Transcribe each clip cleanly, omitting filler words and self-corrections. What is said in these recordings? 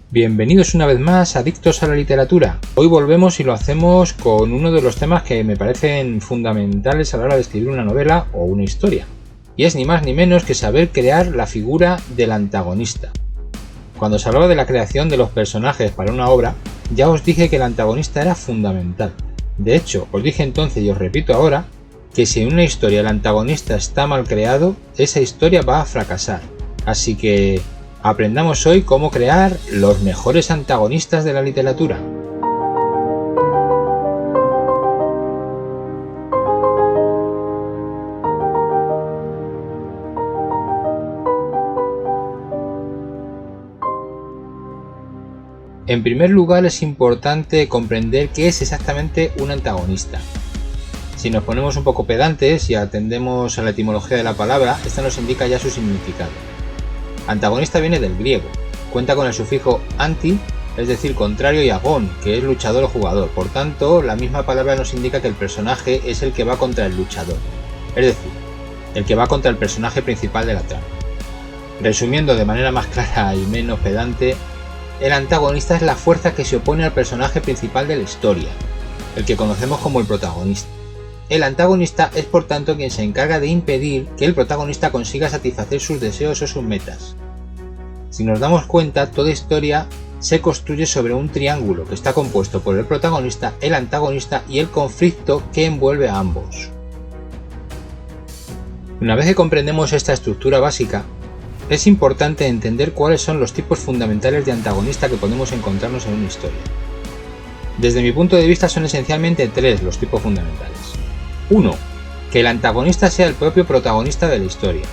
Bienvenidos una vez más a Adictos a la Literatura. Hoy volvemos y lo hacemos con uno de los temas que me parecen fundamentales a la hora de escribir una novela o una historia. Y es ni más ni menos que saber crear la figura del antagonista. Cuando se hablaba de la creación de los personajes para una obra, ya os dije que el antagonista era fundamental. De hecho, os dije entonces y os repito ahora, que si en una historia el antagonista está mal creado, esa historia va a fracasar. Así que aprendamos hoy cómo crear los mejores antagonistas de la literatura. En primer lugar, es importante comprender qué es exactamente un antagonista. Si nos ponemos un poco pedantes y atendemos a la etimología de la palabra, esta nos indica ya su significado. Antagonista viene del griego, cuenta con el sufijo anti, es decir, contrario, y agón, que es luchador o jugador. Por tanto, la misma palabra nos indica que el personaje es el que va contra el luchador, es decir, el que va contra el personaje principal de la trama. Resumiendo de manera más clara y menos pedante, el antagonista es la fuerza que se opone al personaje principal de la historia, el que conocemos como el protagonista. El antagonista es por tanto quien se encarga de impedir que el protagonista consiga satisfacer sus deseos o sus metas. Si nos damos cuenta, toda historia se construye sobre un triángulo que está compuesto por el protagonista, el antagonista y el conflicto que envuelve a ambos. Una vez que comprendemos esta estructura básica, es importante entender cuáles son los tipos fundamentales de antagonista que podemos encontrarnos en una historia. Desde mi punto de vista son esencialmente tres los tipos fundamentales. 1. Que el antagonista sea el propio protagonista de la historia.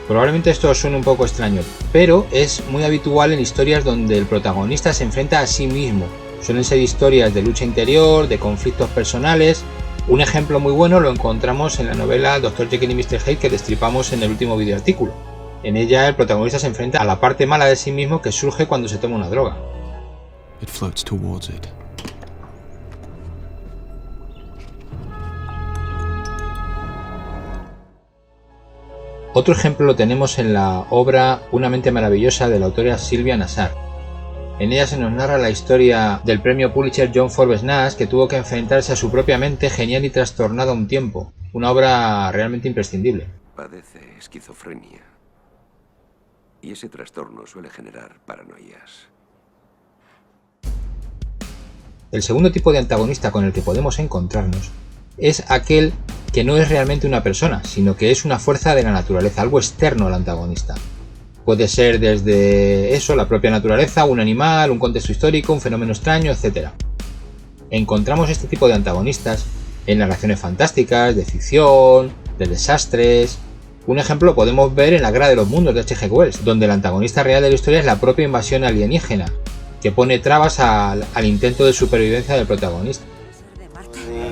Probablemente esto os suene un poco extraño, pero es muy habitual en historias donde el protagonista se enfrenta a sí mismo. Suelen ser historias de lucha interior, de conflictos personales. Un ejemplo muy bueno lo encontramos en la novela Dr. Jekyll y Mr. Hyde que destripamos en el último videoartículo. En ella el protagonista se enfrenta a la parte mala de sí mismo que surge cuando se toma una droga. It floats towards it. Otro ejemplo lo tenemos en la obra Una mente maravillosa de la autora Sylvia Nasar. En ella se nos narra la historia del premio Pulitzer John Forbes Nash, que tuvo que enfrentarse a su propia mente genial y trastornada un tiempo. Una obra realmente imprescindible. Padece esquizofrenia. Y ese trastorno suele generar paranoias. El segundo tipo de antagonista con el que podemos encontrarnos es aquel que no es realmente una persona, sino que es una fuerza de la naturaleza, algo externo al antagonista. Puede ser desde eso, la propia naturaleza, un animal, un contexto histórico, un fenómeno extraño, etc. Encontramos este tipo de antagonistas en narraciones fantásticas, de ficción, de desastres. Un ejemplo lo podemos ver en La Guerra de los Mundos de H.G. Wells, donde el antagonista real de la historia es la propia invasión alienígena, que pone trabas al intento de supervivencia del protagonista.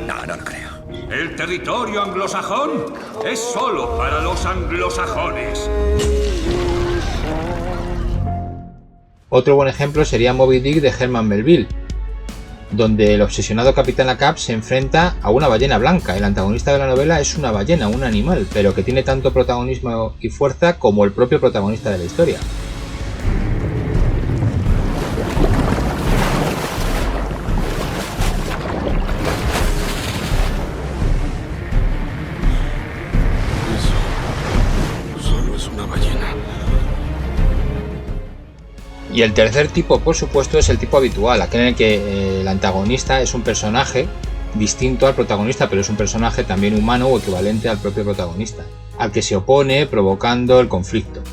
No lo creo. El territorio anglosajón es solo para los anglosajones. Otro buen ejemplo sería Moby Dick de Herman Melville, donde el obsesionado Capitán Ahab se enfrenta a una ballena blanca. El antagonista de la novela es una ballena, un animal, pero que tiene tanto protagonismo y fuerza como el propio protagonista de la historia. Y el tercer tipo, por supuesto, es el tipo habitual, aquel en el que el antagonista es un personaje distinto al protagonista, pero es un personaje también humano o equivalente al propio protagonista, al que se opone provocando el conflicto.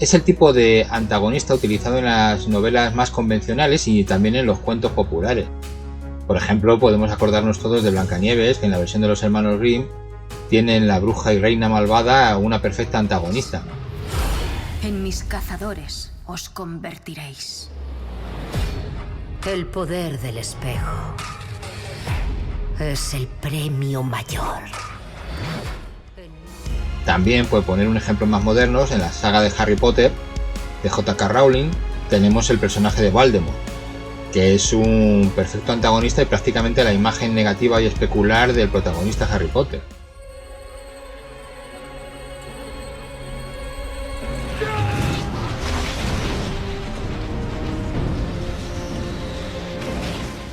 Es el tipo de antagonista utilizado en las novelas más convencionales y también en los cuentos populares. Por ejemplo, podemos acordarnos todos de Blancanieves, que en la versión de los hermanos Grimm tienen la bruja y reina malvada una perfecta antagonista. En mis cazadores os convertiréis. El poder del espejo es el premio mayor. También, por poner un ejemplo más moderno, en la saga de Harry Potter de J.K. Rowling tenemos el personaje de Voldemort, que es un perfecto antagonista y prácticamente la imagen negativa y especular del protagonista Harry Potter.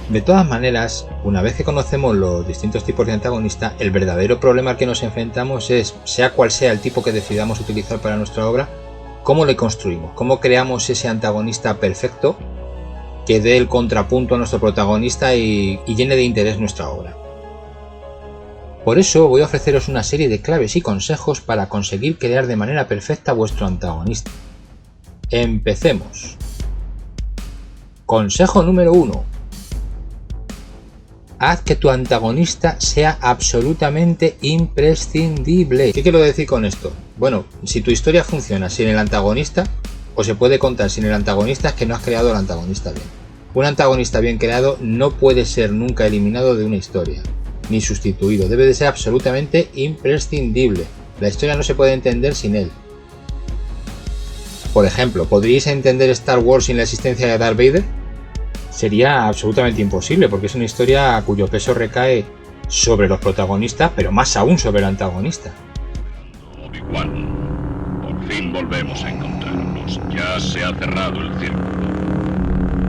De todas maneras, una vez que conocemos los distintos tipos de antagonista, el verdadero problema al que nos enfrentamos es, sea cual sea el tipo que decidamos utilizar para nuestra obra, cómo le construimos, cómo creamos ese antagonista perfecto que dé el contrapunto a nuestro protagonista y llene de interés nuestra obra. Por eso voy a ofreceros una serie de claves y consejos para conseguir crear de manera perfecta vuestro antagonista. Empecemos. Consejo número 1. Haz que tu antagonista sea absolutamente imprescindible. ¿Qué quiero decir con esto? Bueno, si tu historia funciona sin el antagonista, o se puede contar sin el antagonista, es que no has creado el antagonista bien. Un antagonista bien creado no puede ser nunca eliminado de una historia, ni sustituido. Debe de ser absolutamente imprescindible. La historia no se puede entender sin él. Por ejemplo, ¿podríais entender Star Wars sin la existencia de Darth Vader? Sería absolutamente imposible, porque es una historia cuyo peso recae sobre los protagonistas, pero más aún sobre el antagonista. Obi-Wan, por fin volvemos a encontrarnos. Ya se ha cerrado el círculo.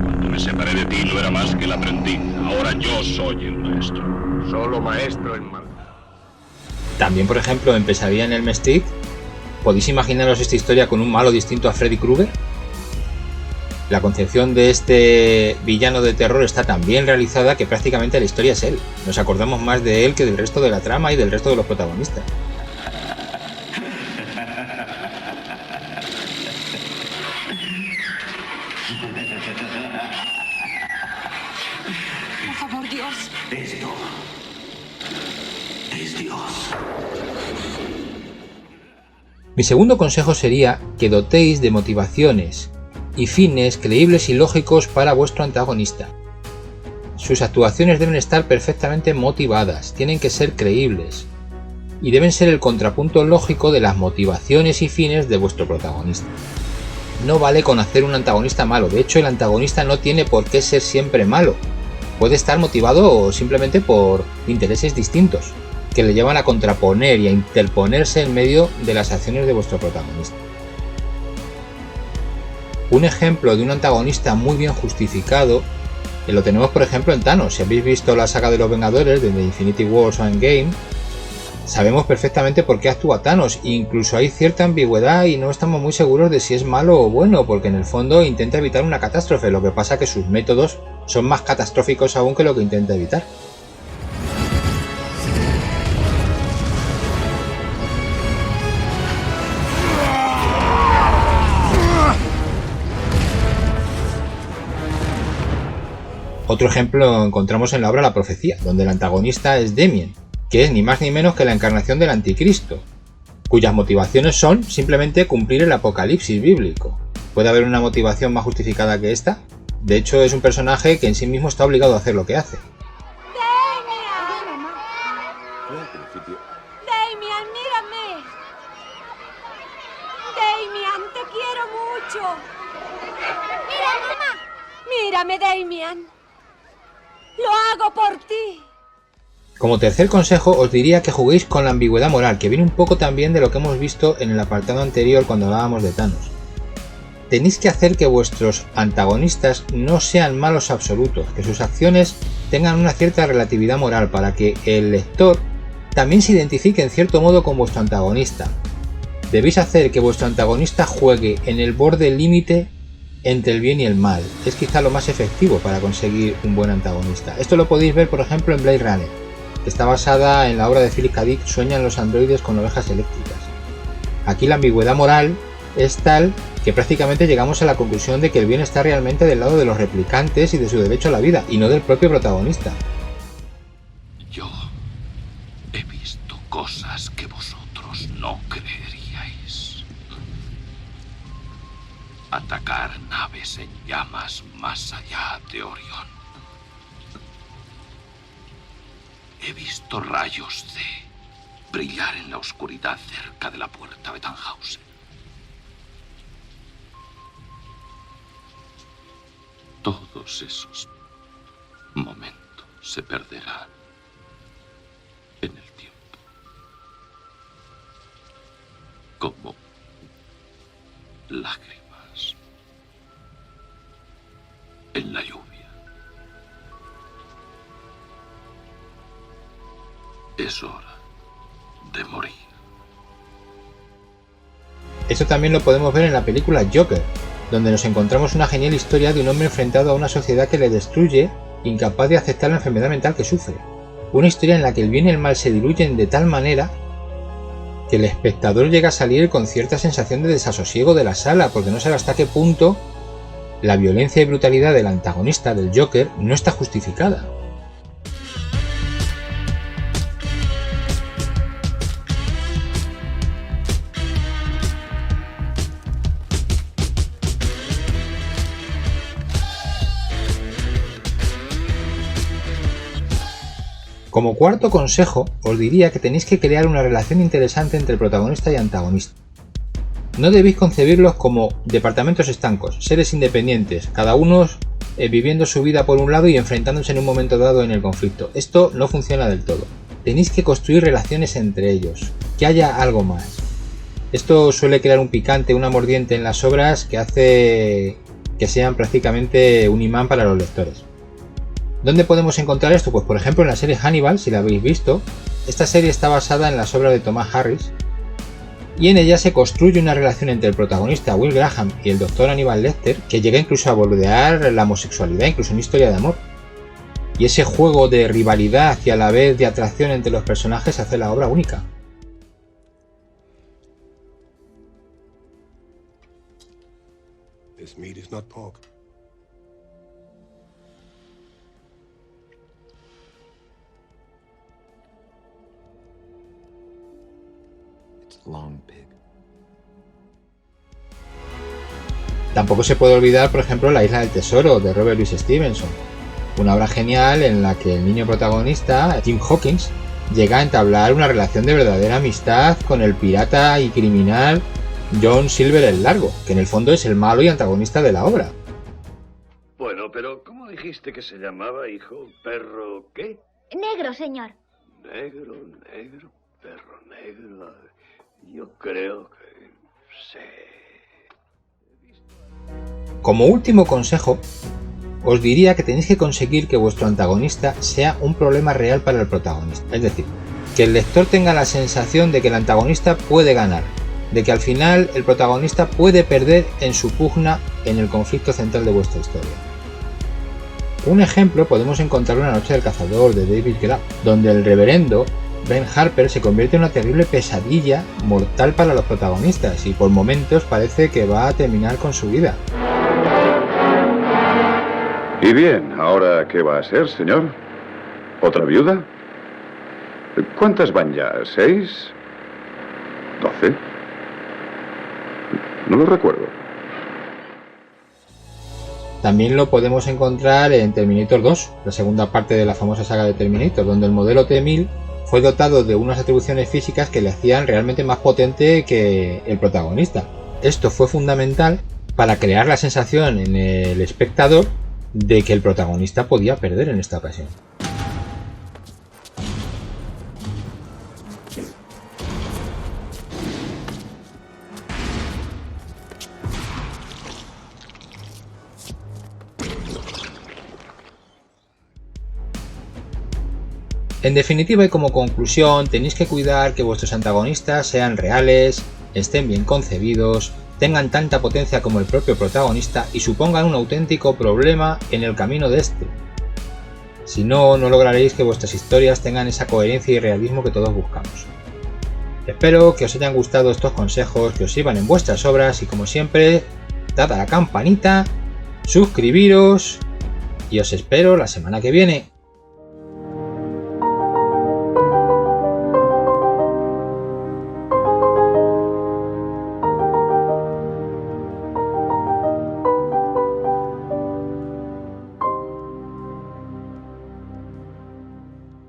Cuando me separé de ti no era más que el aprendiz. Ahora yo soy el maestro. Solo maestro en maldad. También, por ejemplo, en Pesadilla en Elm Street, ¿podéis imaginaros esta historia con un malo distinto a Freddy Krueger? La concepción de este villano de terror está tan bien realizada que prácticamente la historia es él. Nos acordamos más de él que del resto de la trama y del resto de los protagonistas. Por favor, Dios. Esto es Dios. Mi segundo consejo sería que dotéis de motivaciones y fines creíbles y lógicos para vuestro antagonista. Sus actuaciones deben estar perfectamente motivadas, tienen que ser creíbles y deben ser el contrapunto lógico de las motivaciones y fines de vuestro protagonista. No vale con hacer un antagonista malo, de hecho el antagonista no tiene por qué ser siempre malo, puede estar motivado simplemente por intereses distintos que le llevan a contraponer y a interponerse en medio de las acciones de vuestro protagonista. Un ejemplo de un antagonista muy bien justificado lo tenemos por ejemplo en Thanos. Si habéis visto la saga de los Vengadores desde Infinity War o Endgame, sabemos perfectamente por qué actúa Thanos, incluso hay cierta ambigüedad y no estamos muy seguros de si es malo o bueno, porque en el fondo intenta evitar una catástrofe, lo que pasa que sus métodos son más catastróficos aún que lo que intenta evitar. Otro ejemplo lo encontramos en la obra La Profecía, donde el antagonista es Damien, que es ni más ni menos que la encarnación del anticristo, cuyas motivaciones son simplemente cumplir el apocalipsis bíblico. ¿Puede haber una motivación más justificada que esta? De hecho, es un personaje que en sí mismo está obligado a hacer lo que hace. Damien, mírame. Damien, te quiero mucho. Mira, mamá. Mírame, Damien. Lo hago por ti. Como tercer consejo os diría que juguéis con la ambigüedad moral, que viene un poco también de lo que hemos visto en el apartado anterior cuando hablábamos de Thanos. Tenéis que hacer que vuestros antagonistas no sean malos absolutos, que sus acciones tengan una cierta relatividad moral para que el lector también se identifique en cierto modo con vuestro antagonista. Debéis hacer que vuestro antagonista juegue en el borde límite entre el bien y el mal. Es quizá lo más efectivo para conseguir un buen antagonista. Esto lo podéis ver por ejemplo en Blade Runner, que está basada en la obra de Philip K. Dick, Sueñan los androides con ovejas eléctricas. Aquí la ambigüedad moral es tal que prácticamente llegamos a la conclusión de que el bien está realmente del lado de los replicantes y de su derecho a la vida, y no del propio protagonista. Yo he visto cosas que vosotros no creeríais. Atacar naves en llamas más allá de Orión. He visto rayos de brillar en la oscuridad cerca de la puerta de Tannhausen. Todos esos momentos se perderán en el tiempo. Como lágrimas en la lluvia. Es hora de morir. Esto también lo podemos ver en la película Joker, donde nos encontramos una genial historia de un hombre enfrentado a una sociedad que le destruye, incapaz de aceptar la enfermedad mental que sufre. Una historia en la que el bien y el mal se diluyen de tal manera que el espectador llega a salir con cierta sensación de desasosiego de la sala, porque no sabe hasta qué punto la violencia y brutalidad del antagonista, del Joker, no está justificada. Como cuarto consejo, os diría que tenéis que crear una relación interesante entre protagonista y antagonista. No debéis concebirlos como departamentos estancos, seres independientes, cada uno viviendo su vida por un lado y enfrentándose en un momento dado en el conflicto. Esto no funciona del todo. Tenéis que construir relaciones entre ellos, que haya algo más. Esto suele crear un picante, una mordiente en las obras que hace que sean prácticamente un imán para los lectores. ¿Dónde podemos encontrar esto? Pues por ejemplo en la serie Hannibal, si la habéis visto. Esta serie está basada en las obras de Thomas Harris y en ella se construye una relación entre el protagonista Will Graham y el Dr. Hannibal Lecter que llega incluso a bordear la homosexualidad, incluso una historia de amor. Y ese juego de rivalidad y a la vez de atracción entre los personajes hace la obra única. This meat is not pork. Long pig. Tampoco se puede olvidar, por ejemplo, La Isla del Tesoro de Robert Louis Stevenson, una obra genial en la que el niño protagonista, Tim Hawkins, llega a entablar una relación de verdadera amistad con el pirata y criminal John Silver el Largo, que en el fondo es el malo y antagonista de la obra. Bueno, pero ¿cómo dijiste que se llamaba, hijo? ¿Perro qué? Negro, señor. Negro, negro, perro negro. Yo creo que sé. Como último consejo, os diría que tenéis que conseguir que vuestro antagonista sea un problema real para el protagonista. Es decir, que el lector tenga la sensación de que el antagonista puede ganar, de que al final el protagonista puede perder en su pugna en el conflicto central de vuestra historia. Un ejemplo podemos encontrar en La Noche del Cazador de David Graff, donde el reverendo Ben Harper se convierte en una terrible pesadilla mortal para los protagonistas y por momentos parece que va a terminar con su vida. Y bien, ¿ahora qué va a ser, señor? ¿Otra viuda? ¿Cuántas van ya? ¿6? ¿12? No lo recuerdo. También lo podemos encontrar en Terminator 2, la segunda parte de la famosa saga de Terminator, donde el modelo T-1000 fue dotado de unas atribuciones físicas que le hacían realmente más potente que el protagonista. Esto fue fundamental para crear la sensación en el espectador de que el protagonista podía perder en esta ocasión. En definitiva y como conclusión, tenéis que cuidar que vuestros antagonistas sean reales, estén bien concebidos, tengan tanta potencia como el propio protagonista y supongan un auténtico problema en el camino de este. Si no, no lograréis que vuestras historias tengan esa coherencia y realismo que todos buscamos. Espero que os hayan gustado estos consejos, que os sirvan en vuestras obras y como siempre, dad a la campanita, suscribiros y os espero la semana que viene.